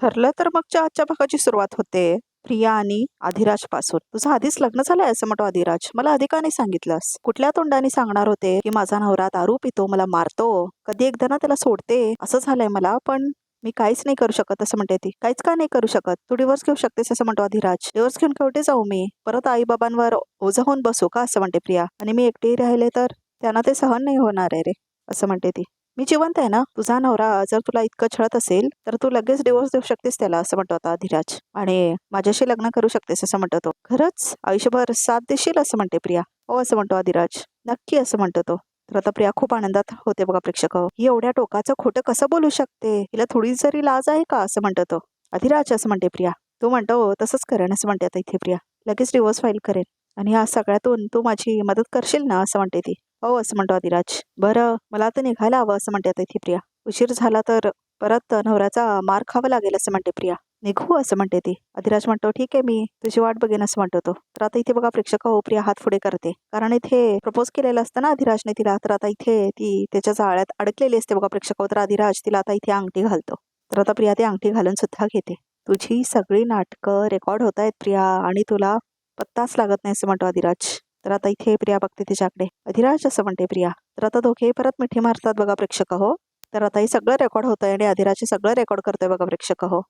ठरलं तर मग आजच्या भागाची सुरुवात होते प्रिया आणि आधिराज पासून. तुझं आधीच लग्न झालंय असं म्हणतो आधिराज. मला आधी का नाही सांगितलंस? कुठल्या तोंडाने सांगणार होते की माझा नवरा दारू पितो, मला मारतो, कधी एकदा ना त्याला सोडते, असं झालंय मला. पण मी काहीच नाही करू शकत असं म्हणते ती. काहीच का नाही करू शकत? तू डिवोर्स घेऊ शकतेस असं म्हणतो आधिराज. डिवोर्स घेऊन केवढे जाऊ मी? परत आई बाबांवर ओझं होऊन बसू का असं म्हणते प्रिया. आणि मी एकटी राहिले तर त्यांना ते सहन नाही होणार आहे रे, असं म्हणते ती. मी जिवंत आहे ना. तुझा नवरा जर तुला इतकं छळत असेल तर तू लगेच डिवोर्स देऊ शकतेस त्याला, असं म्हणतो आता धीराज. आणि माझ्याशी लग्न करू शकतेस असं म्हणतो तो. खरंच आयुष्यभर साथ देशील असं म्हणते प्रिया. हो असं म्हणतो आधिराज. नक्की असं म्हणतो तो. तर आता प्रिया खूप आनंदात होते बघा प्रेक्षक. ही एवढ्या टोकाचं खोटं कसं बोलू शकते? हिला थोडी जरी लाज आहे का असं म्हणतो तो. आधिराज असं म्हणते प्रिया. तू म्हणतो तसंच करेन असं म्हणते आता इथे प्रिया. लगेच डिवोर्स फाईल करेन आणि या सगळ्यातून तू माझी मदत करशील ना असं म्हणते ती. हो असं म्हणतो आधिराज. बरं मला आता निघायला हवं असं म्हणते आता इथे प्रिया. उशीर झाला तर परत नवऱ्याचा मार खावा लागेल असं म्हणते प्रिया. निघू असं म्हणते ती. आधिराज म्हणतो ठीक आहे मी तुझी वाट बघेन असं म्हणतो तो. तर आता इथे बघा प्रेक्षक हो प्रिया हात पुढे करते. कारण इथे प्रपोज केलेलं असतं ना आधिराजने तिला. तर आता इथे ती त्याच्या जाळ्यात अडकलेली असते बघा प्रेक्षक हो. तर आधिराज तिला आता इथे अंगठी घालतो. तर आता प्रिया ती अंगठी घालून सुद्धा घेते. तुझी सगळी नाटकं रेकॉर्ड होत आहेत प्रिया आणि तुला पत्ताच लागत नाही असं म्हणतो आधिराज. तर आता इथे प्रिया बघते तिच्याकडे. अधिराज असं म्हणते प्रिया. तर आता दोघे परत मिठी मारतात बघा प्रेक्षक हो. तर आता हे सगळं रेकॉर्ड होतंय आणि अधिराज सगळं रेकॉर्ड करतोय बघा प्रेक्षक हो.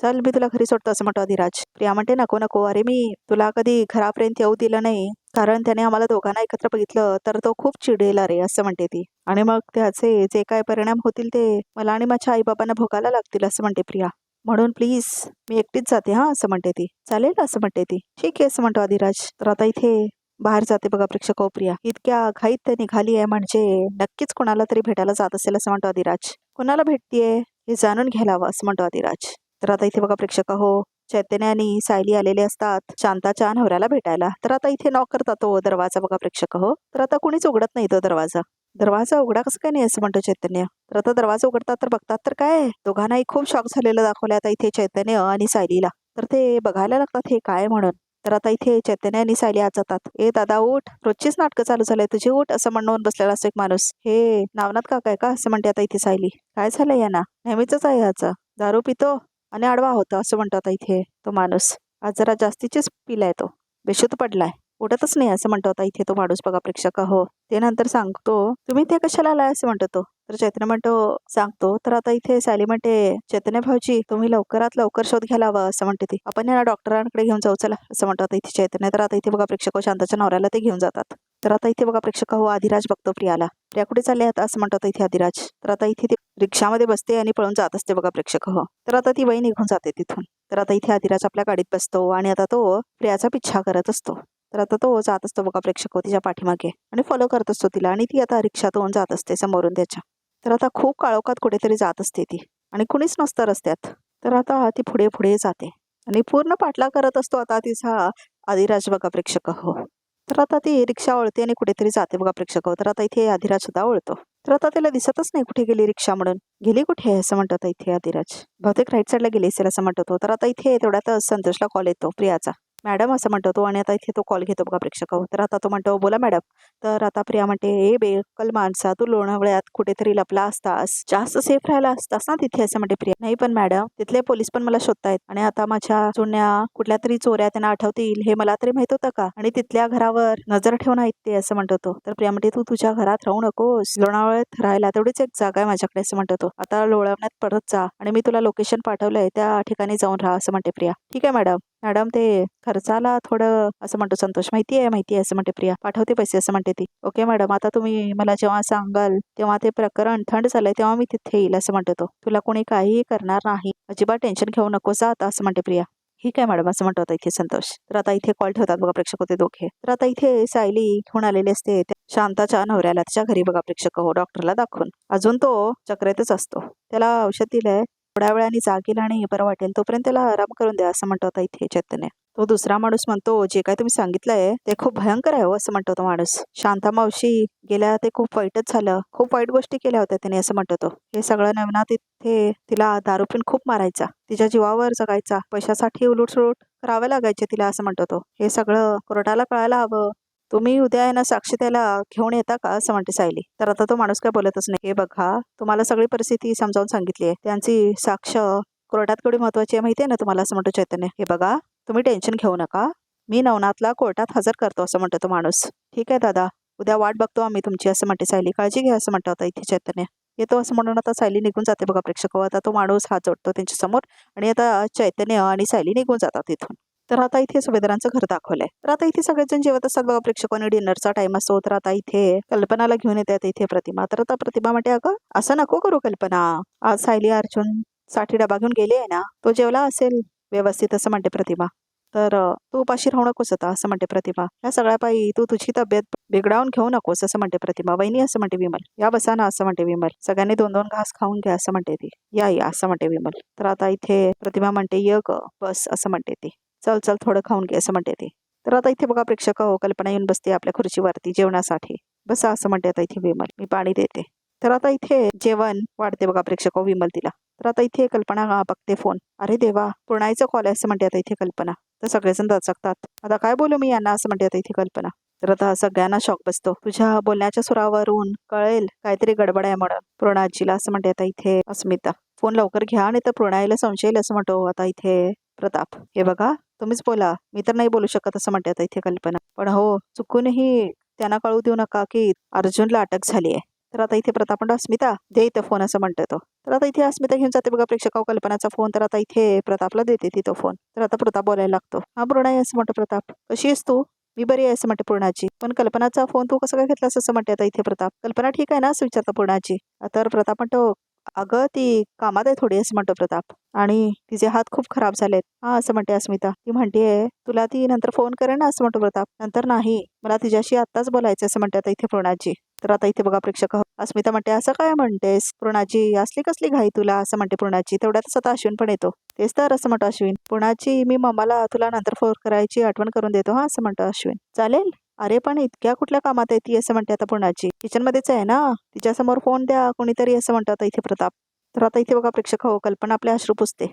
चल मी तुला घरी सोडतो असं म्हणतो अधिराज. प्रिया म्हणते नको नको, अरे मी तुला कधी घरापर्यंत येऊ दिलं नाही कारण त्याने आम्हाला दोघांना एकत्र बघितलं तर तो खूप चिडेल रे असं म्हणते ती. आणि मग त्याचे जे काय परिणाम होतील ते मला आणि माझ्या आईबाबांना भोगायला लागतील असं म्हणते प्रिया. म्हणून प्लीज मी एकटीच जाते हा असं म्हणते ती. चालेल असं म्हणते ती. ठीक आहे असं म्हणतो अधिराज. तर आता इथे बाहेर जाते बघा प्रेक्षक हो प्रिया. इतक्या घाईत ते निघाली आहे म्हणजे नक्कीच कोणाला तरी भेटायला जात असेल असं म्हणतो अधिराज. कोणाला भेटतीये हे जाणून घ्यायला हवं असं म्हणतो अधिराज. तर आता इथे बघा प्रेक्षक हो चैतन्य आणि सायली आलेले असतात शांताच्या नवऱ्याला भेटायला. तर आता इथे नॉक करतात तो दरवाजा बघा प्रेक्षक हो. तर आता कुणीच उघडत नाही तो दरवाजा. दरवाजा उघडा कसं काय नाही असं म्हणतो चैतन्य. तर आता दरवाजा उघडतात तर बघतात तर काय दोघांनाही खूप शॉक झालेलं दाखवलं आता इथे चैतन्य आणि सायलीला. तर ते बघायला लागतात हे काय म्हणून. तर आता इथे चैतन्य आणि सायली आत जातात. ए दादा उठ, रोजचीच नाटकं चालू झालंय तुझी, उठ असं म्हणून बसलेला असतो एक माणूस. हे नावनाथ काका आहे का असं म्हणते आता इथे सायली. काय झालंय यांना? नेहमीच आहे ह्याचं, दारू पितो आणि आडवा होता असं म्हणतो आता इथे तो माणूस. आज जरा जास्तीचीच पिलाय तो, बेशुद्ध पडलाय, उठतच नाही असं म्हणतो आता इथे तो माणूस बघा प्रेक्षक हो. ते नंतर सांगतो तुम्ही ते कशाला आलाय असं म्हणतो तो. तर चैतन्य म्हणतो सांगतो. तर आता इथे सायली म्हणते चैतन्य भाऊजी तुम्ही लवकरात लवकर शोध घ्यायला हवा असं म्हणते ती. आपण यांना डॉक्टरांकडे घेऊन जाऊ चला असं म्हणतो आता इथे चैतन्य. तर आता इथे बघा प्रेक्षक शांताच्या नवऱ्याला ते घेऊन जातात. तर आता इथे बघा प्रेक्षक हो आधिराज बघतो प्रियाला. प्रिया कुठे चालले आता असं म्हणतो इथे आधिराज. तर आता इथे ती रिक्षामध्ये बसते आणि पळून जात असते बघा प्रेक्षक हो. तर आता ती बाई निघून जाते तिथून. तर आता इथे आधिराज आपल्या गाडीत बसतो आणि आता तो प्रियाचा पिच्छा करत असतो. तर आता तो जात असतो बघा प्रेक्षक तिच्या पाठीमागे आणि फॉलो करत असतो तिला. आणि ती आता रिक्षातून जात असते समोरून त्याच्या. तर आता खूप काळोखात कुठेतरी जात असते ती आणि कुणीच नसतं रस्त्यात. तर आता ती पुढे पुढे जाते आणि पूर्ण पाठलाग करत असतो आता तिचा आधिराज बघा प्रेक्षक हो. तर आता ती रिक्षा वळते आणि कुठेतरी जाते बघा प्रेक्षक हो. तर आता इथे आधिराज सुद्धा वळतो. तर आता त्याला दिसतच नाही कुठे गेली रिक्षा म्हणून. गेली कुठे असं म्हणतात इथे आधिराज. बहुतेक राईट साईडला गेली असेल असं म्हणतो तो. तर आता इथे तेवढ्यात संतोषला कॉल येतो प्रियाचा. मॅडम असं म्हणतो तो आणि आता इथे तो कॉल घेतो बघा प्रेक्षक हो. तर आता तो म्हणतो बोला मॅडम. तर आता प्रिया म्हणते ए बेकल माणसा तू लोणावळ्यात कुठेतरी लपला असतास, जास्त सेफ राहायला असतास ना तिथे असं म्हणते प्रिया. नाही पण मॅडम तिथले पोलीस पण मला शोधतायत आणि आता माझ्या जुन्या कुठल्या तरी चोऱ्या त्यांना आठवतील हे मला तरी माहित होतं का, आणि तिथल्या घरावर नजर ठेवून आहेत ते असं म्हणतो तो. तर प्रिया म्हणते तू तुझ्या घरात राहू नकोस, लोणावळ्यात राहायला तेवढीच एक जागा आहे माझ्याकडे असं म्हणतो तो. आता लोणावळ्यात परत जा आणि मी तुला लोकेशन पाठवलंय त्या ठिकाणी जाऊन राहा असं म्हणते प्रिया. ठीक आहे मॅडम. मॅडम ते खर्चाला थोडं असं म्हणतो संतोष. माहिती आहे असं म्हणते प्रिया. पाठवते पैसे असं म्हणते ती. ओके मॅडम आता तुम्ही मला जेव्हा सांगाल तेव्हा ते प्रकरण थंड झालंय तेव्हा मी तिथे येईल असं म्हणतो तो. तुला कोणी काहीही करणार नाही, अजिबात टेन्शन घेऊ नको जा आता असं म्हणते प्रिया. ठीक आहे मॅडम असं म्हणतो आता इथे संतोष. तर आता इथे कॉल ठेवतात बघा प्रेक्षक होते दोघे. तर आता इथे सायली घेऊन आलेली असते शांताच्या नवऱ्याला त्याच्या घरी बघा प्रेक्षक हो डॉक्टरला दाखवून. अजून तो चक्रेतच असतो. त्याला औषध दिलंय, थोड्या वेळाने जागेल आणि बरं वाटेल, तोपर्यंत त्याला आराम करून द्या असं म्हणतो आता इथे चैतन्य. तो दुसरा माणूस म्हणतो जे काय तुम्ही सांगितलंय ते खूप भयंकर आहे हो असं म्हणतो तो माणूस. शांता मावशी गेल्या ते खूप वाईटच झालं, खूप वाईट गोष्टी केल्या होत्या त्याने असं म्हणतो तो. हे सगळं नवनाथ इथे तिला दारू पिऊन खूप मारायचा, तिच्या जीवावर जगायचा, पैशासाठी उलटसुलट करावे लागायचे तिला असं म्हणतो तो. हे सगळं कोर्टाला कळायला हवं, तुम्ही उद्या आहे ना साक्षी त्याला घेऊन येता का असं म्हणते सायली. तर आता तो माणूस काय बोलतच नाही. हे बघा तुम्हाला सगळी परिस्थिती समजावून सांगितली आहे, त्यांची साक्ष कोर्टात केवढी महत्वाची आहे माहिती आहे ना तुम्हाला, असं म्हणतो चैतन्य. हे बघा, तुम्ही टेन्शन घेऊ नका, मी नवनाथला कोर्टात हजर करतो, असं म्हणतो तो माणूस. ठीक आहे दादा, उद्या वाट बघतो आम्ही तुमची, असं म्हणते सायली. काळजी घ्या, असं म्हणतो आता इथे चैतन्य. येतो असं म्हणून आता सायली निघून जाते बघा प्रेक्षक. आता तो माणूस हात जोडतो त्यांच्या समोर आणि आता चैतन्य आणि सायली निघून जातात इथून. तर आता इथे सुभेदारांचं घर दाखवलंय. तर आता इथे सगळेजण जेवत असतात बघा प्रेक्षकांनी, डिनरचा टाइम असतो. तर आता इथे कल्पनाला घेऊन येतात इथे प्रतिमा. तर आता प्रतिमा म्हणते, अगं असं नको करू कल्पना, आज सायली अर्जुन साठी डबा घेऊन गेली आहे ना, तो जेवला असेल व्यवस्थित, असं म्हणते प्रतिमा. तर तू उपाशी राहू नकोस आता, असं म्हणते प्रतिमा. या सगळ्या पायी तू तुझी तब्येत बिघडावून घेऊ नकोस, असं म्हणते प्रतिमा. वहिनी, असं म्हणते विमल. या बसा ना, असं म्हणते विमल. सगळ्यांनी 2-2 घास खाऊन घ्या, असं म्हणते ती. या या, असं म्हणते विमल. तर आता इथे प्रतिमा म्हणते, य ग बस, असं म्हणते ती. चल चल, थोडं खाऊन घे, असं म्हणते ती. तर आता इथे बघा प्रेक्षक, कल्पना येऊन बसते आपल्या खुर्चीवरती जेवणासाठी. बसा, असं म्हणते आता इथे विमल. मी पाणी देते. तर आता इथे जेवण वाढते बघा प्रेक्षक, विमल तिला. तर आता इथे कल्पना बघते फोन. अरे देवा, पूर्णाईचं कॉल आहे, असं म्हणते आता इथे कल्पना. तर सगळेजण दचकतात. आता काय बोलू मी यांना, असं म्हणते आता इथे कल्पना. तर आता सगळ्यांना शॉक बसतो. तुझ्या बोलण्याच्या सुरावरून कळेल काहीतरी गडबड आहे म्हणून पूर्णाजीला, असं म्हणते आता इथे अस्मिता. फोन लवकर घ्या आणि तर पूर्णाईला संशय येईल, असं म्हणतो आता इथे प्रताप. हे बघा, तुम्हीच बोला, मी तर नाही बोलू शकत, असं म्हणते आता इथे कल्पना. पण हो, चुकूनही त्यांना कळू देऊ नका की अर्जुनला अटक झाली आहे. तर आता इथे प्रताप म्हणतो, अस्मिता दे इथं फोन, असं म्हणतो तो. तर आता इथे अस्मिता घेऊन जाते बघा प्रेक्षकाव कल्पनाचा फोन. तर आता इथे प्रतापला देते ती तो फोन. तर आता प्रताप बोलायला लागतो. हा पूर्णाई, असं म्हणतो प्रताप. कशी आहेस तू? मी बरी आहे, असं म्हणते पूर्णाची. पण कल्पनाचा फोन तू कसं काय घेतलास, असं म्हणते आता इथे प्रताप. कल्पना ठीक आहे ना, असं विचारतो पूर्णाची. तर प्रताप म्हणतो, अगं ती कामात आहे थोडी, असं म्हणतो प्रताप. आणि तिचे हात खूप खराब झालेत. हा, असं म्हणते अस्मिता. ती म्हणतेय तुला ती नंतर फोन करेन ना, असं म्हणतो प्रताप. नंतर नाही, मला तिच्याशी आत्ताच बोलायचं, असं म्हणते आता इथे पूर्णाची. तर आता इथे बघा प्रेक्षक, अस्मिता म्हणते, असं काय म्हणतेस पूर्णाची, असली कसली घाई तुला, असं म्हणते पूर्णाची. तेवढ्यातच आता अश्विन पण येतो. तेच तर, असं म्हणतो अश्विन. पूर्णाची, मी मम्माला तुला नंतर फोन करायची आठवण करून देतो, हा, असं म्हणतो अश्विन. चालेल. अरे पण इतक्या कुठल्या कामात आहे ती, असं म्हणते आता पूर्णाची. किचन मध्येच आहे ना, तिच्यासमोर फोन द्या कोणीतरी, असं म्हणतो आता इथे प्रताप. तर आता इथे बघा प्रेक्षक, कल्पना आपल्या अश्रू पुसते.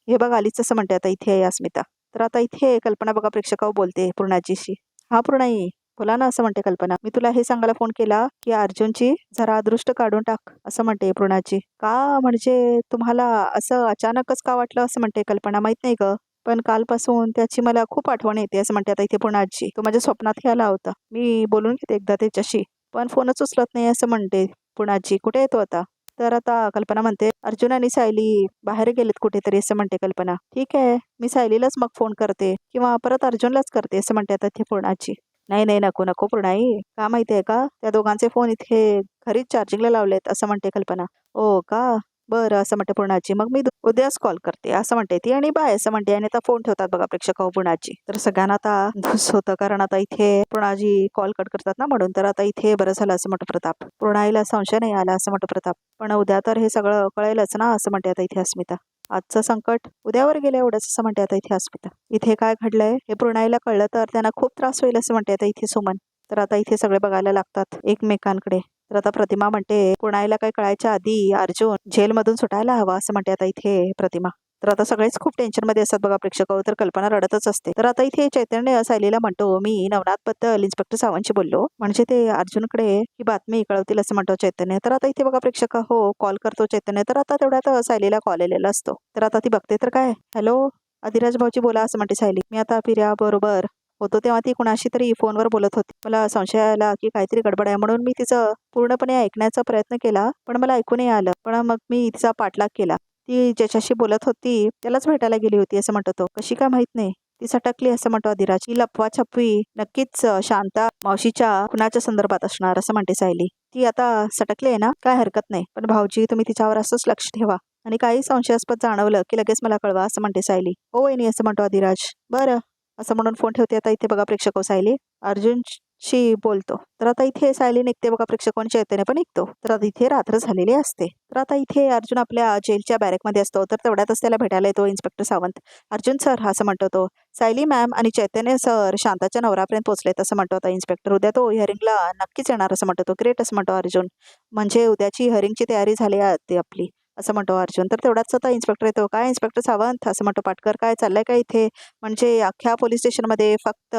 हे बघ आलीच, असं म्हणते आता इथे अस्मिता. तर आता इथे कल्पना बघा प्रेक्षक बोलते पूर्णाजीशी. हा पूर्णाई, बोला ना, असं म्हणते कल्पना. मी तुला हे सांगायला फोन केला की अर्जुनची जरा अदृष्ट काढून टाक, असं म्हणते पूर्णाची. का म्हणजे तुम्हाला असं अचानकच का वाटलं, असं म्हणते कल्पना. माहित नाही ग, पण कालपासून त्याची मला खूप आठवण येते, असं म्हणते आता इथे पूर्णाची. तो माझ्या स्वप्नातही आला होता. मी बोलून घेते एकदा त्याच्याशी, पण फोनच उचलत नाही, असं म्हणते पूर्णाची. कुठे येतो आता? तर आता कल्पना म्हणते, अर्जुन आणि सायली बाहेर गेलेत कुठेतरी, असं म्हणते कल्पना. ठीक आहे, मी सायलीलाच मग फोन करते किंवा परत अर्जुनलाच करते, असं म्हणते आता इथे पूर्णाची. नाही नाही, नको नको पूर्णाई, का माहितीये का, त्या दोघांचे फोन इथे घरीच चार्जिंगला लावलेत, असं म्हणते कल्पना. ओ का, बरं, असं म्हणते पूर्णाची. मग मी उद्याच कॉल करते, असं म्हणते ती. आणि बाय, असं म्हणते. आणि आता फोन ठेवतात बघा प्रेक्षक पूर्णाची. तर सगळ्यांना आता धुस होतं, कारण आता इथे पूर्णाजी कॉल कट करतात ना म्हणून. तर आता इथे बरं झालं, असं म्हणतो प्रताप. पूर्णाईला संशय नाही आला, असं म्हणतो प्रताप. पण उद्या तर हे सगळं कळेलच ना, असं म्हणते आता इथे अस्मिता. आजचं संकट उद्यावर गेलं एवढंच, असं म्हणते आता इथे अस्मिता. इथे काय घडलंय हे पूर्णाईला कळलं तर त्यांना खूप त्रास होईल, असं म्हणते आता इथे सुमन. तर आता इथे सगळे बघायला लागतात एकमेकांकडे. तर आता प्रतिमा म्हणते, पूर्णाईला काय कळायच्या आधी अर्जुन जेलमधून सुटायला हवा, असं म्हणते आता इथे प्रतिमा. तर आता सगळेच खूप टेन्शनमध्ये असतात बघा प्रेक्षक. तर कल्पना रडतच असते. तर आता इथे चैतन्य सायलीला म्हणतो, मी नवनाथबद्दल इन्स्पेक्टर सावंतशी बोललो, म्हणजे ते अर्जुनकडे ही बातमी कळवतील, असं म्हणतो चैतन्य. तर आता इथे बघा प्रेक्षक, हो, कॉल करतो चैतन्य. तर आता तेवढ्यात सायलीला कॉल आलेला असतो. तर आता ती बघते, तर काय, हॅलो अधिराज भाऊजी बोला, असं म्हणते सायली. मी आता पिर्या बरोबर होतो तेव्हा ती कुणाशी तरी फोनवर बोलत होती. मला संशय आला की काहीतरी गडबड आहे, म्हणून मी तिचं पूर्णपणे ऐकण्याचा प्रयत्न केला, पण मला ऐकू नाही आलं. पण मग मी तिचा पाठलाग केला. ती ज्याच्याशी बोलत होती त्यालाच भेटायला गेली होती, असं म्हणतो तो. कशी काय माहित नाही, ती सटकली, असं म्हणतो अधिराज. ही लपवाछपवी नक्कीच शांता मावशीच्या खुनाच्या संदर्भात असणार, असं म्हणते सायली. ती आता सटकली आहे ना, काय हरकत नाही, पण भाऊजी तुम्ही तिच्यावर असंच लक्ष ठेवा आणि काही संशयास्पद जाणवलं की लगेच मला कळवा, असं म्हणते सायली. हो वहिनी, असं म्हणतो अधिराज. बरं, असं म्हणून फोन ठेवते. आता इथे बघा प्रेक्षक, सायली अर्जुनशी बोलतो. तर आता इथे सायली निघते बघा प्रेक्षक, चैतन्य पण निघतो. तर आता इथे रात्र झालेली असते. तर आता इथे अर्जुन आपल्या जेलच्या बॅरेकमध्ये असतो. तर तेवढ्यातच त्याला भेटायला येतो इन्स्पेक्टर सावंत. अर्जुन सर, असं म्हणतो तो. सायली मॅम आणि चैतन्य सर शांताच्या नवऱ्यापर्यंत पोहोचलेत, असं म्हणतो आता इन्स्पेक्टर. उद्या तो हिअरिंगला नक्कीच येणार, असं म्हणतो तो. ग्रेट, असं म्हणतो अर्जुन. म्हणजे उद्याची हिअरिंगची तयारी झाली आहे आपली, असं म्हणतो अर्जुन. तर तेवढाच आता इन्स्पेक्टर येतो. काय इन्स्पेक्टर सावंत, असं म्हणतो पाटकर, काय चाललंय का इथे? म्हणजे अख्ख्या पोलीस स्टेशनमध्ये फक्त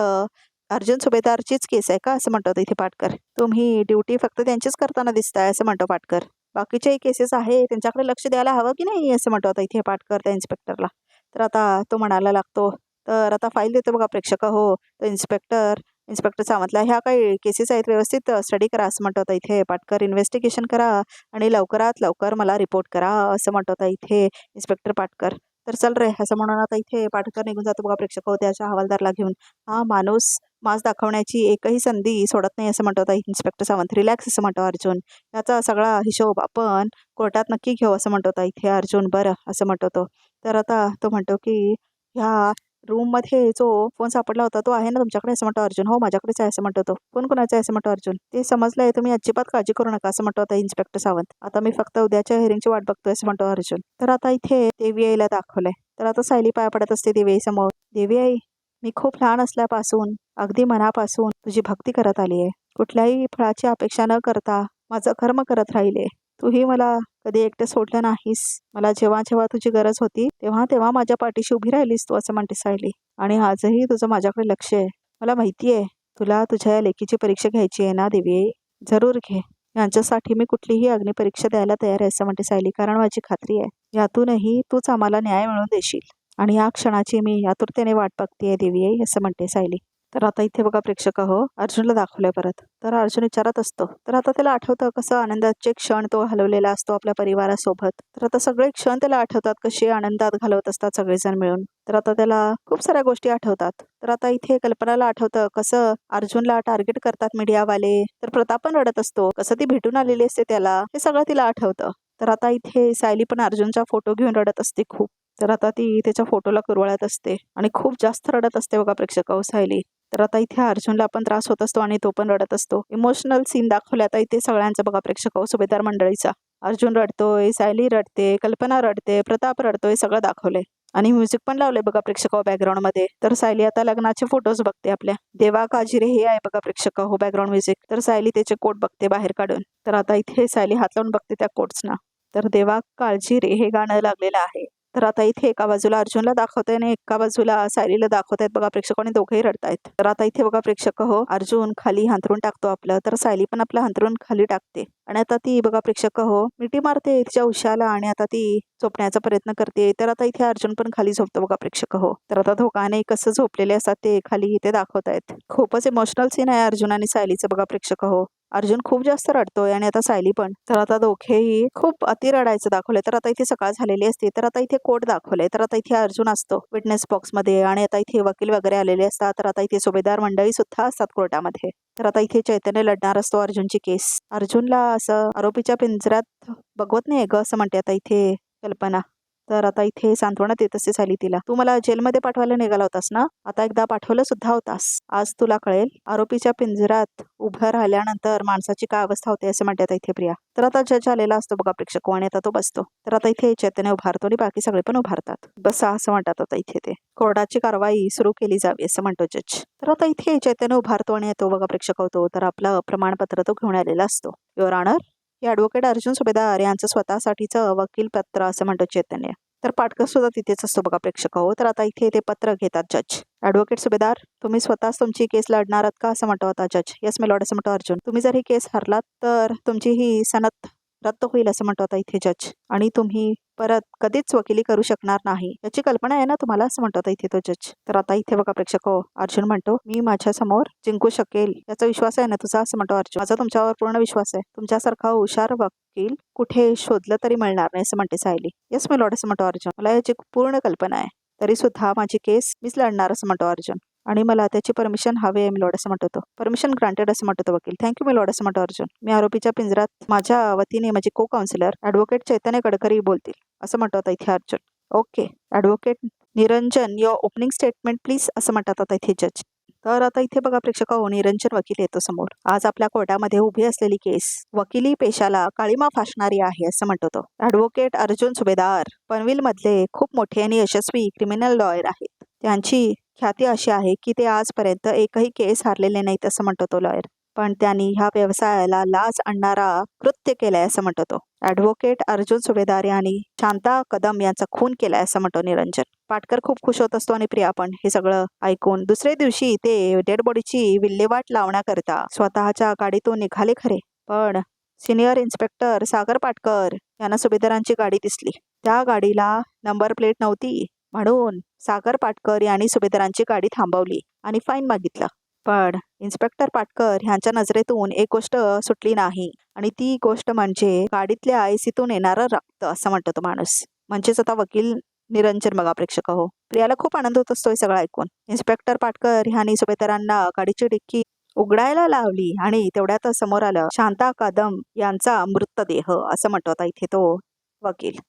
अर्जुन सुभेदारचीच केस आहे का, असं म्हणतो इथे पाटकर. तुम्ही ड्युटी फक्त त्यांचीच करताना दिसताय, असं म्हणतो पाटकर. बाकीच्याही केसेस आहे त्यांच्याकडे लक्ष द्यायला हवं की नाही असं म्हणतो आता इथे पाटकर त्या इन्स्पेक्टरला. तर आता तो म्हणायला लागतो, तर आता फाईल देतो बघा प्रेक्षक हो. तर इन्स्पेक्टर सावंतला ह्या काही केसेस आहेत व्यवस्थित स्टडी करा असं म्हणतो आता इथे पाटकर. इन्व्हेस्टिगेशन करा आणि लवकरात लवकर मला रिपोर्ट करा असं म्हणतो आता इथे इन्स्पेक्टर पाटकर. तर चल रे असं म्हणून आता इथे पाटकर निघून जातो बघा प्रेक्षक हो त्याच्या हवालदारला घेऊन. हा माणूस मास दाखवण्याची एकही संधी सोडत नाही असं म्हणतो आता इन्स्पेक्टर सावंत. रिलॅक्स असं म्हणतो अर्जुन. याचा सगळा हिशोब आपण कोर्टात नक्की घेऊ असं म्हणतो आता इथे अर्जुन. बरं असं म्हणतो तो. तर आता तो म्हणतो की ह्या रूममध्ये जो फोन सापडला होता तो आहे ना तुमच्याकडे असं म्हणतो अर्जुन. हो माझ्याकडेच आहे असं म्हणतो तो. कोण कोणाचा आहे असं म्हणतो अर्जुन. ते समजलंय तुम्ही अजिबात काळजी करू नका असं म्हणतो आता इन्स्पेक्टर सावंत. आता मी फक्त उद्याच्या हिअरिंगची वाट बघतोय असं म्हणतो अर्जुन. तर आता इथे देवी आईला दाखवलंय. तर आता सायली पाया पडत असते देवी आई समोर. देवी आई मी खूप लहान असल्यापासून अगदी मनापासून तुझी भक्ती करत आली आहे. कुठल्याही फळाची अपेक्षा न करता माझं कर्म करत राहिले. तूही मला कधी एकटं सोडलं नाहीस. मला जेव्हा जेव्हा तुझी गरज होती तेव्हा तेव्हा माझ्या पाठीशी उभी राहिलीस तू असं म्हणते सायली. आणि आजही तुझं माझ्याकडे लक्ष आहे. मला माहिती आहे तुला तुझ्या या लेखीची परीक्षा घ्यायची आहे ना देवी. जरूर घे. यांच्यासाठी मी कुठलीही अग्निपरीक्षा द्यायला तयार आहे असं म्हणते सायली. कारण माझी खात्री आहे यातूनही तूच आम्हाला न्याय मिळवून देशील. आणि या क्षणाची मी आतुरतेने वाट बघतेय देवी आई असं म्हणते सायली. तर आता इथे बघा प्रेक्षक हो अर्जुनला दाखवलंय परत. तर अर्जुन विचारत असतो. तर आता त्याला आठवतं कसं आनंदाचे क्षण तो घालवलेला असतो आपल्या परिवारासोबत. तर आता सगळे क्षण त्याला आठवतात कसे आनंदात घालवत असतात सगळेजण मिळून. तर आता त्याला खूप साऱ्या गोष्टी आठवतात. तर आता इथे कल्पनाला आठवतं कसं अर्जुनला टार्गेट करतात मीडियावाले. तर प्रताप पण रडत असतो. कसं ती भेटून आलेली असते त्याला. हे सगळं तिला आठवतं. तर आता इथे सायली पण अर्जुनचा फोटो घेऊन रडत असते खूप. तर आता ती त्याच्या फोटोला कुरवाळत असते आणि खूप जास्त रडत असते बघा प्रेक्षक सायली. तर आता इथे अर्जुनला पण त्रास होत असतो आणि तो पण रडत असतो. इमोशनल सीन दाखवले आता इथे सगळ्यांचा बघा प्रेक्षक सुभेदार मंडळीचा. अर्जुन रडतोय, सायली रडते, कल्पना रडते, प्रताप रडतोय, सगळं दाखवलंय. आणि म्युझिक पण लावलंय बघा प्रेक्षक बॅकग्राऊंड मध्ये. तर सायली आता लग्नाचे फोटोज बघते आपल्या. देवा काजिरे हे आहे बघा प्रेक्षक हो बॅकग्राऊंड म्युझिक. तर सायली त्याचे कोट बघते बाहेर काढून. तर आता इथे सायली हात लावून बघते त्या कोट्सना. तर देवा काळजी रे हे गाणं लागलेलं आहे. तर आता इथे एका बाजूला अर्जुनला दाखवतंय आणि एका बाजूला सायलीला दाखवतायत बघा प्रेक्षक आणि दोघेही रडतायत. तर आता इथे बघा प्रेक्षक हो अर्जुन खाली हंतरून टाकतो आपलं. तर सायली पण आपलं हंतरून खाली टाकते आणि आता ती बघा प्रेक्षक हो मिठी मारते तिच्या उशाला आणि आता ती झोपण्याचा प्रयत्न करते. तर आता इथे अर्जुन पण खाली झोपतो बघा प्रेक्षक हो. तर आता दोघांनी कसं झोपलेले असतात ते खाली इथे दाखवतायत. खूपच इमोशनल सीन आहे अर्जुन आणि सायलीचं बघा प्रेक्षक हो. अर्जुन खूप जास्त रडतोय आणि आता सायली पण. तर आता दोघेही खूप अति रडायचं दाखवलंय. तर आता इथे सकाळ झालेली असते. तर आता इथे कोर्ट दाखवलंय. तर आता इथे अर्जुन असतो विटनेस बॉक्स मध्ये आणि आता इथे वकील वगैरे आलेले असतात. तर आता इथे सुभेदार मंडळी सुद्धा असतात कोर्टामध्ये. तर आता इथे चैतन्य लढणार असतो अर्जुनची केस. अर्जुनला असं आरोपीच्या पिंजऱ्यात बघवत नाही ग असं म्हणते आता इथे कल्पना. तर आता इथे सांत्वना देत असते सायली तिला. तू मला जेलमध्ये पाठवायला निघाला होतास ना. आता एकदा पाठवलं सुद्धा होतास. आज तुला कळेल आरोपीच्या पिंजऱ्यात उभं राहिल्यानंतर माणसाची काय अवस्था होते असं म्हणते आता इथे प्रिया. तर आता जज आलेला असतो बघा प्रेक्षक आणि आता तो बसतो. तर आता इथे चैतन्य उभारतो आणि बाकी सगळे पण उभारतात. बसा असं म्हणतात आता इथे ते. कोर्टाची कारवाई सुरू केली जावी असं म्हणतो जज. तर आता इथे चैतन्य उभारतो आणि येतो बघा प्रेक्षक होतो. तर आपलं प्रमाणपत्र तो घेऊन आलेला असतो. युअर ऑनर हे ॲडव्होकेट अर्जुन सुभेदार यांचं स्वतःसाठीचं वकील पत्र असं म्हणतो चैतन्य. तर पाठकर सुद्धा तिथेच असतो बघा प्रेक्षक हो. तर आता इथे ते पत्र घेतात जज. ॲडव्होकेट सुभेदार तुम्ही स्वतःच तुमची केस लढणार आहात का असं म्हणतो आता जज. येस मी लॉर्ड असं म्हणतो अर्जुन. तुम्ही जर ही केस हरलात तर तुमची ही सनद रद्द होईल असं म्हणतो आता इथे जज. आणि तुम्ही परत कधीच वकिली करू शकणार नाही याची कल्पना आहे ना तुम्हाला असं म्हणतो आता इथे तो जज. तर आता इथे बघा प्रेक्षक हो अर्जुन म्हणतो मी माझ्या समोर जिंकू शकेल याचा विश्वास आहे ना तुझा असं म्हणतो अर्जुन. माझा तुमच्यावर पूर्ण विश्वास आहे. तुमच्यासारखा हुशार वकील कुठे शोधलं तरी मिळणार नाही असं म्हणते सायली. येस मी लॉर्ड असं म्हणतो अर्जुन. मला याची पूर्ण कल्पना आहे. तरी सुद्धा माझी केस मीच लढणार असं म्हणतो अर्जुन. आणि मला त्याची परमिशन हवी आहे मिलॉर्ड असं म्हणतो तो. परमिशन ग्रांटेड असं म्हणतो तो वकील. थँक्यू मिलॉर्ड असं म्हणतो अर्जुन. मी आरोपीच्या पिंजऱ्यात माझ्या वतीने माझे को काउन्सिलर ॲडव्होकेट चैतन्य गडकरी बोलतील असं म्हणतो आता इथे Arjun. Okay advocate Niranjan your opening statement please असं म्हणतात आता इथे जज. तर आता इथे बघा प्रेक्षक हो निरंजन वकील येतो समोर. आज आपल्या कोर्टामध्ये उभी असलेली केस वकिली पेशाला काळीमा फासणारी आहे असं म्हणतो तो. ॲडव्होकेट अर्जुन सुभेदार पनवेल मधले खूप मोठे आणि यशस्वी क्रिमिनल लॉयर आहेत. त्यांची ख्याती अशी आहे की ते आजपर्यंत एकही केस हारलेले नाहीत असं म्हणतो तो लॉयर. पण त्यांनी ह्या व्यवसायाला लाज आणणारा कृत्य केलाय असं म्हणतो तो. ॲडव्होकेट अर्जुन सुभेदार यांनी शांता कदम यांचा खून केलाय असं म्हणतो निरंजन. पाटकर खूप खुश होत असतो आणि प्रिया पण हे सगळं ऐकून. दुसऱ्या दिवशी ते डेड बॉडीची विल्हेवाट लावण्याकरता स्वतःच्या गाडीतून निघाले खरे पण सिनियर इन्स्पेक्टर सागर पाटकर यांना सुभेदारांची गाडी दिसली. त्या गाडीला नंबर प्लेट नव्हती म्हणून सागर पाटकर यांनी सुभेदारांची गाडी थांबवली आणि फाईन मागितला. पण इन्स्पेक्टर पाटकर ह्यांच्या नजरेतून एक गोष्ट सुटली नाही आणि ती गोष्ट म्हणजे गाडीतल्या आयसीतून येणारं रक्त, असं म्हणतो तो माणूस. म्हणजेच आता वकील निरंजन. बघा प्रेक्षक हो, प्रियाला खूप आनंद होत असतो हे सगळं ऐकून. इन्स्पेक्टर पाटकर ह्यांनी सुभेदारांना गाडीची डिक्की उघडायला लावली आणि तेवढ्यात समोर आलं शांता कदम यांचा मृतदेह, असं म्हणतो आता इथे तो वकील.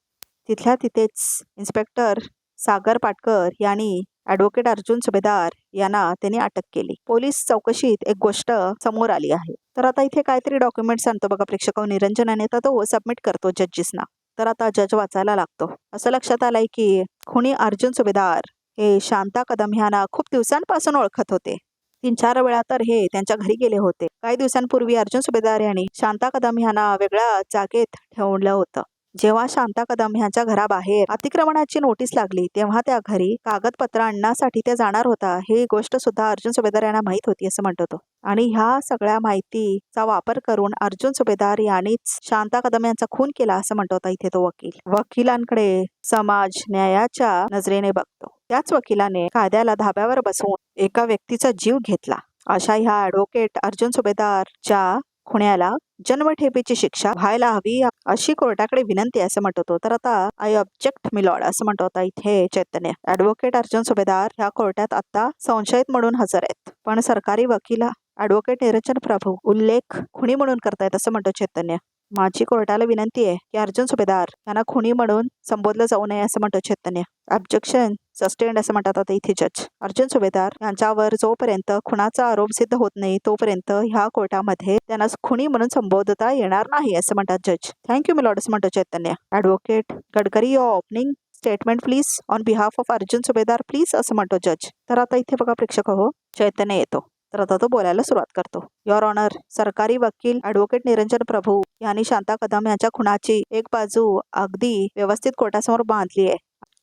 तिथल्या तिथेच इन्स्पेक्टर सागर पाटकर यांनी ॲडव्होकेट अर्जुन सुभेदार यांना त्यांनी अटक केली. पोलीस चौकशीत एक गोष्ट समोर आली आहे. तर आता इथे काहीतरी डॉक्युमेंट्स आणतो बघा प्रेक्षक. निरंजनाने तर तो सबमिट करतो जजेसना. तर आता जज वाचायला लागतो. असं लक्षात आलंय की खुनी अर्जुन सुभेदार हे शांता कदम ह्यांना खूप दिवसांपासून ओळखत होते. 3-4 वेळा तर हे त्यांच्या घरी गेले होते. काही दिवसांपूर्वी अर्जुन सुभेदार यांनी शांता कदम ह्यांना वेगळ्या जागेत ठेवलं होतं. जेव्हा शांता कदम ह्यांच्या घराबाहेर अतिक्रमणाची नोटीस लागली तेव्हा त्या घरी कागदपत्र आणण्यासाठी त्या जाणार होता ही गोष्ट सुद्धा अर्जुन सुभेदार यांना माहीत होती, असं म्हणतो तो. आणि ह्या सगळ्या माहितीचा वापर करून अर्जुन सुभेदार यांनीच शांता कदम यांचा खून केला, असं म्हणतो होता इथे तो वकील. वकिलांकडे समाज न्यायाच्या नजरेने बघतो. त्याच वकिलाने कायद्याला धाब्यावर बसवून एका व्यक्तीचा जीव घेतला. अशा ह्या ॲडव्होकेट अर्जुन सुभेदारच्या खुण्याला जन्मठेपेची शिक्षा व्हायला हवी अशी कोर्टाकडे विनंती, असं म्हणतो तो. तर आता आय ऑब्जेक्ट मिलॉर्ड, असं म्हणतो होता इथे चैतन्य. ॲडव्होकेट अर्जुन सुभेदार ह्या कोर्टात आता संशयित म्हणून हजर आहेत. पण सरकारी वकील ॲडव्होकेट निरंजन प्रभू उल्लेख खुनी म्हणून करतायत, असं म्हणतो चैतन्य. माझी कोर्टाला विनंती आहे की अर्जुन सुभेदार यांना खुनी म्हणून संबोधलं जाऊ नये, असं म्हणतो चैतन्य. ऑब्जेक्शन सस्टेंड, असं म्हणतात आता इथे जज. अर्जुन सुभेदार यांच्यावर जोपर्यंत खुनाचा आरोप सिद्ध होत नाही तोपर्यंत ह्या कोर्टामध्ये त्यांना खुनी म्हणून संबोधता येणार नाही, असं म्हणतात जज. थँक्यू मिलॉर्ड, असं म्हणतो Chaitanya. Advocate Gadkari your opening statement please on behalf of Arjun Subhedar please, असं म्हणतो जज. तर आता इथे बघा प्रेक्षक हो, चैतन्य येतो. तर आता तो बोलायला सुरुवात करतो. युअर ऑनर, सरकारी वकील ॲडव्होकेट निरंजन प्रभू यांनी शांता कदम यांच्या खुनाची एक बाजू अगदी व्यवस्थित कोर्टासमोर बांधली आहे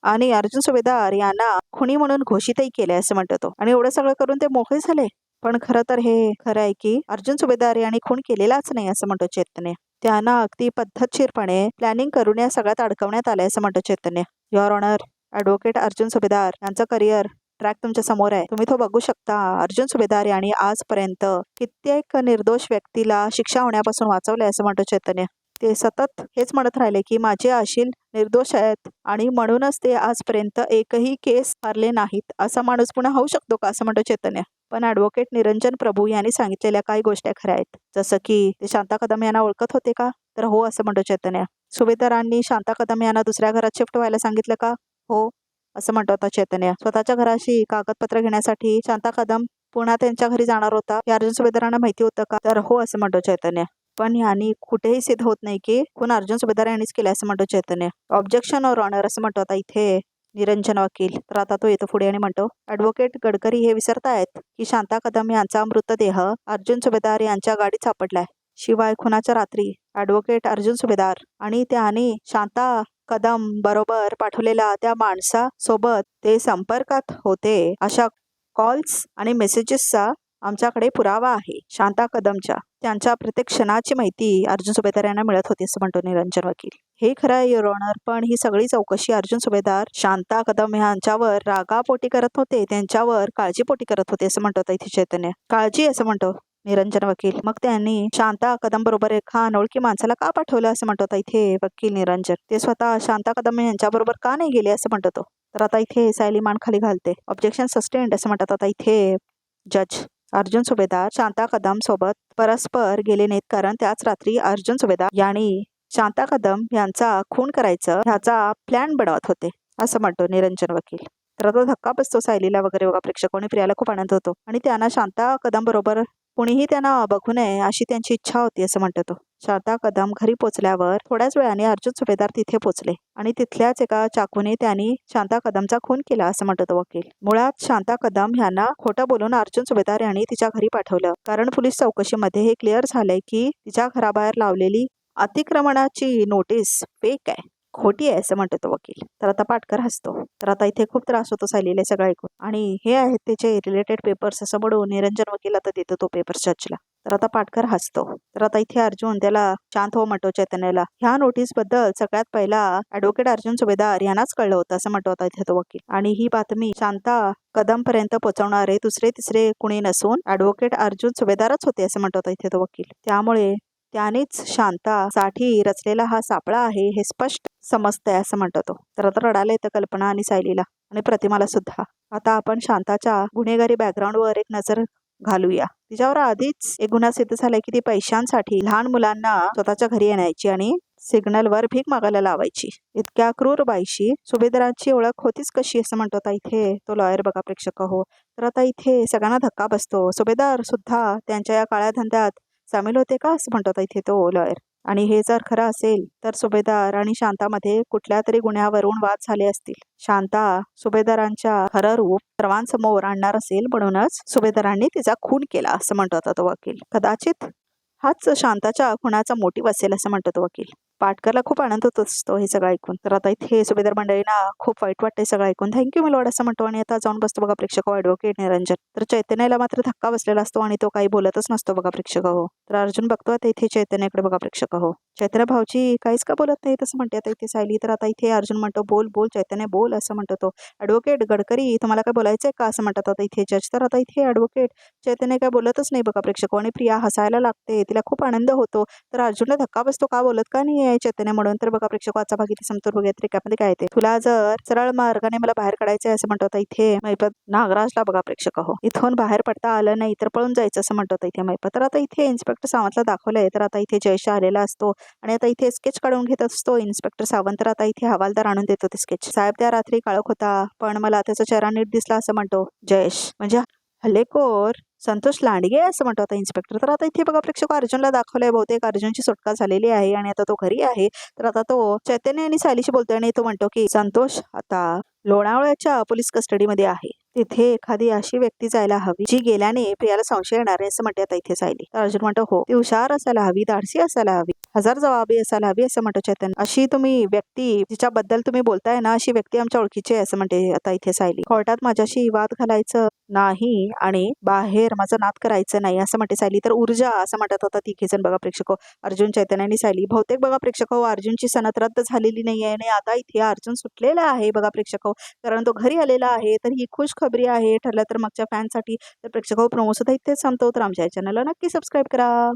आणि अर्जुन सुभेदार यांना खुनी म्हणून घोषितही केले, असं म्हणतो तो. आणि एवढं सगळं करून ते मोकळे झाले. पण खरं तर हे खरं आहे की अर्जुन सुभेदार यांनी खून केलेलाच नाही, असं म्हणतो चैतन्य. त्यांना अगदी पद्धतशीरपणे प्लॅनिंग करून या सगळ्यात अडकवण्यात आलंय, असं म्हणतो चैतन्य. युअर ऑनर, ॲडव्होकेट अर्जुन सुभेदार यांचं करिअर ट्रॅक तुमच्या समोर आहे. तुम्ही तो बघू शकता. अर्जुन सुभेदार यांनी आजपर्यंत कित्येक निर्दोष व्यक्तीला शिक्षा होण्यापासून वाचवले, असं म्हणतो चैतन्य. ते सतत हेच म्हणत राहिले की माझे आशील निर्दोष आहेत आणि म्हणूनच ते आजपर्यंत एकही केस हरले नाहीत. असा माणूस पुन्हा होऊ शकतो का, असं म्हणतो चैतन्य. पण ॲडव्होकेट निरंजन प्रभू यांनी सांगितलेल्या काही गोष्टी खऱ्या आहेत. जसं की ते शांता कदम यांना ओळखत होते का, तर हो, असं म्हणतो चैतन्य. सुभेदारांनी शांता कदम यांना दुसऱ्या घरात शिफ्ट व्हायला सांगितलं का, हो, असं म्हणतो होता चैतन्य. स्वतःच्या घराशी कागदपत्र घेण्यासाठी शांता कदम पुन्हा त्यांच्या घरी जाणार होता हे अर्जुन सुभेदारांना माहिती होतं का, तर हो, असं म्हणतो चैतन्य. पण यांनी कुठेही सिद्ध होत नाही की कोण अर्जुन सुभेदार यांनीच केले, असं म्हणतो चैतन्य. ऑब्जेक्शन ऑर ऑनर, असं म्हणतो आता इथे निरंजन वकील. तर आता तो येतो पुढे आणि म्हणतो ॲडव्होकेट गडकरी हे विसरतायत की शांता कदम यांचा मृतदेह अर्जुन सुभेदार यांच्या गाडीत सापडलाय. शिवाय खुनाच्या रात्री ॲडव्होकेट अर्जुन सुभेदार आणि त्याने शांता कदम बरोबर पाठवलेल्या त्या माणसासोबत ते संपर्कात होते अशा कॉल्स आणि मेसेजेसचा आमच्याकडे पुरावा आहे. शांता कदमच्या त्यांच्या प्रत्येक क्षणाची माहिती अर्जुन सुभेदार यांना मिळत होती, असं म्हणतो निरंजन वकील. हे खरं आहे युअर ऑनर, पण ही सगळी चौकशी अर्जुन सुभेदार शांता कदम यांच्यावर रागापोटी करत होते, त्यांच्यावर काळजीपोटी करत होते, असं म्हणतो इथे चैतन्य. काळजी, असं म्हणतो निरंजन वकील. मग त्यांनी शांता कदम बरोबर एका अनोळखी माणसाला का पाठवलं, असं म्हणतो इथे वकील निरंजन. ते स्वतः शांता कदम यांच्याबरोबर का नाही गेले, असं म्हणतो तो. तर आता इथे सायली मान खाली घालते. ऑब्जेक्शन सस्टेंड, असं म्हणतात आता इथे जज. अर्जुन सुभेदार शांता कदम सोबत परस्पर गेले नाहीत कारण त्याच रात्री अर्जुन सुभेदार यांनी शांता कदम यांचा खून करायचं ह्याचा प्लॅन बनवत होते, असं म्हणतो निरंजन वकील. तर तो धक्का बसतो सायलीला वगैरे बघा प्रेक्षकांनी. प्रियाला खूप आनंद होतो आणि त्यांना शांता कदम बरोबर कुणीही त्यांना बघू नये अशी त्यांची इच्छा होती, असं म्हणतो तो. शांता कदम घरी पोचल्यावर थोड्याच वेळाने अर्जुन सुभेदार तिथे पोचले आणि तिथल्याच एका चाकूने त्यांनी शांता कदमचा खून केला, असं म्हणतो तो वकील. मुळात शांता कदम ह्यांना खोटं बोलून अर्जुन सुभेदार यांनी तिच्या घरी पाठवलं कारण पोलीस चौकशीमध्ये हे क्लिअर झालंय की तिच्या घराबाहेर लावलेली अतिक्रमणाची नोटीस फेक आहे, खोटी आहे, असं म्हणतो तो वकील. तर आता पाटकर हसतो. तर आता इथे खूप त्रास होतो सायलीला सगळं ऐकून. आणि हे आहेत त्याचे रिलेटेड पेपर्स, असं म्हणून निरंजन वकील आता देतो तो पेपर्स जजला. तर आता पाटकर हसतो. तर आता इथे अर्जुन त्याला शांत हो म्हणतो चैतन्याला. ह्या नोटीस बद्दल सगळ्यात पहिला ॲडव्होकेट अर्जुन सुभेदार यांनाच कळलं होतं असं म्हणतो आता इथे तो वकील. आणि ही बातमी शांता कदम पर्यंत पोहोचवणारे दुसरे तिसरे कुणी नसून ॲडव्होकेट अर्जुन सुभेदारच होते असं म्हणतो आता इथे तो वकील. त्यामुळे त्यानेच शांतासाठी रचलेला हा सापळा आहे हे स्पष्ट समजतंय असं म्हणतो तो. तर आता रडायला येतं कल्पना आणि सायलीला आणि प्रतिमाला सुद्धा. आता आपण शांताच्या गुन्हेगारी बॅकग्राऊंडवर एक नजर घालूया. तिच्यावर आधीच एक गुन्हा सिद्ध झालाय की ती पैशांसाठी लहान मुलांना स्वतःच्या घरी आणायची आणि सिग्नलवर भीक मागायला लावायची. इतक्या क्रूर बाईशी सुभेदारांची ओळख होतीच कशी असं म्हणतो आता इथे तो लॉयर बघा प्रेक्षक हो. तर आता इथे सगळ्यांना धक्का बसतो. सुभेदार सुद्धा त्यांच्या या काळ्या धंद्यात सामील होते का असं म्हणतो आता इथे तो लॉयर. आणि हे जर खरं असेल तर सुभेदार आणि शांतामध्ये कुठल्या तरी गुन्ह्यावरून वाद झाले असतील. शांता सुभेदारांच्या खरं रूप सर्वांसमोर आणणार असेल म्हणूनच सुभेदारांनी तिचा खून केला असं म्हणतो आता तो वकील. कदाचित हाच शांताच्या खुनाचा मोटिव्ह असेल असं म्हणतो तो वकील. पाटकरला खूप आनंद होत असतो हे सगळं ऐकून. तर आता इथे सुभेदार मंडळींना खूप वाईट वाटतंय सगळं ऐकून. थँक्यू मिलॉर्ड असं म्हणतो आणि आता जाऊन बसतो बघा प्रेक्षक ॲडव्होकेट निरंजन. तर चैतन्याला मात्र धक्का बसलेला असतो आणि तो काही बोलतच नसतो बघा प्रेक्षक हो. तर अर्जुन बघतो आता इथे चैतन्याकडे बघा प्रेक्षक हो. चैतन्य भाऊजी काहीच का बोलत नाही तसं म्हणते आता इथे सायली. तर आता इथे अर्जुन म्हणतो बोल बोल चैतन्य बोल असं म्हणतो तो. ॲडव्होकेट गडकरी तुम्हाला काय बोलायचंय का असं म्हणतात आता इथे जज. तर आता इथे ॲडव्होकेट चैतन्य काय बोलतच नाही बघा प्रेक्षक आणि प्रिया हसायला लागते. तिला खूप आनंद होतो. तर अर्जुनला धक्का बसतो का बोलत का नाही आहे चैतन्य म्हणून. तर बघा प्रेक्षक आजचा भाग इथे समतोल बघूया रिकामध्ये काय येते. तुला जर सरळ मार्गाने मला बाहेर काढायचंय असं म्हणतो आता इथे मैपत नागराजला बघा प्रेक्षक हो. इथून बाहेर पडता आलं नाही तर पळून जायचं असं म्हणतो आता इथे मैपत. तर आता इथे इन्स्पेक्टर सावंतला दाखवलंय. तर आता इथे जयश आलेला असतो आणि आता इथे स्केच काढून घेत असतो इन्स्पेक्टर सावंत. तर आता इथे हवालदार आणून देतो ते स्केच. साहेब त्या रात्री काळोख होता पण मला त्याचा चेहरा नीट दिसला असं म्हणतो जयेश. म्हणजे हल्लेखोर संतोष लांडगे असं म्हणतो आता इन्स्पेक्टर. तर आता इथे बघा प्रेक्षक अर्जुनला दाखवलंय. बहुतेक अर्जुनची सुटका झालेली आहे आणि आता तो घरी आहे. तर आता तो चैतन्य आणि सायलीशी बोलतोय आणि तो म्हणतो की संतोष आता लोणावळ्याच्या पोलीस कस्टडीमध्ये आहे. तिथे एखादी अशी व्यक्ती जायला हवी जी गेल्याने प्रियाला संशय येणार आहे असं म्हणते आता इथे सायली. तर अर्जुन म्हणतो हो ती हुशार असायला हवी, धाडसी असायला हवी, हजार जबाबी असायला हवी असं म्हणतो चैतन्य. अशी तुम्ही व्यक्ती जिच्याबद्दल तुम्ही बोलताय ना अशी व्यक्ती आमच्या ओळखीची आहे असं म्हणते आता इथे सायली. कोर्टात माझ्याशी वाद घालायचं नाही आणि बाहेर माझं नाद करायचं नाही असं म्हणते सायली. तर ऊर्जा असं म्हणतात आता तिघे जण बघा प्रेक्षक अर्जुन चैतन्य आणि सायली. बहुतेक बघा प्रेक्षक अर्जुनची सनद रद्द झालेली नाहीये आणि आता इथे अर्जुन सुटलेला आहे बघा प्रेक्षक कारण तो घरी आलेला आहे. तर ही खुश खबरी आहे ठरलं तर मागच्या फॅनसाठी. तर प्रेक्षक प्रोमो सुद्धा इथेच संपतो. तर आमच्या चॅनलला नक्की सबस्क्राईब करा.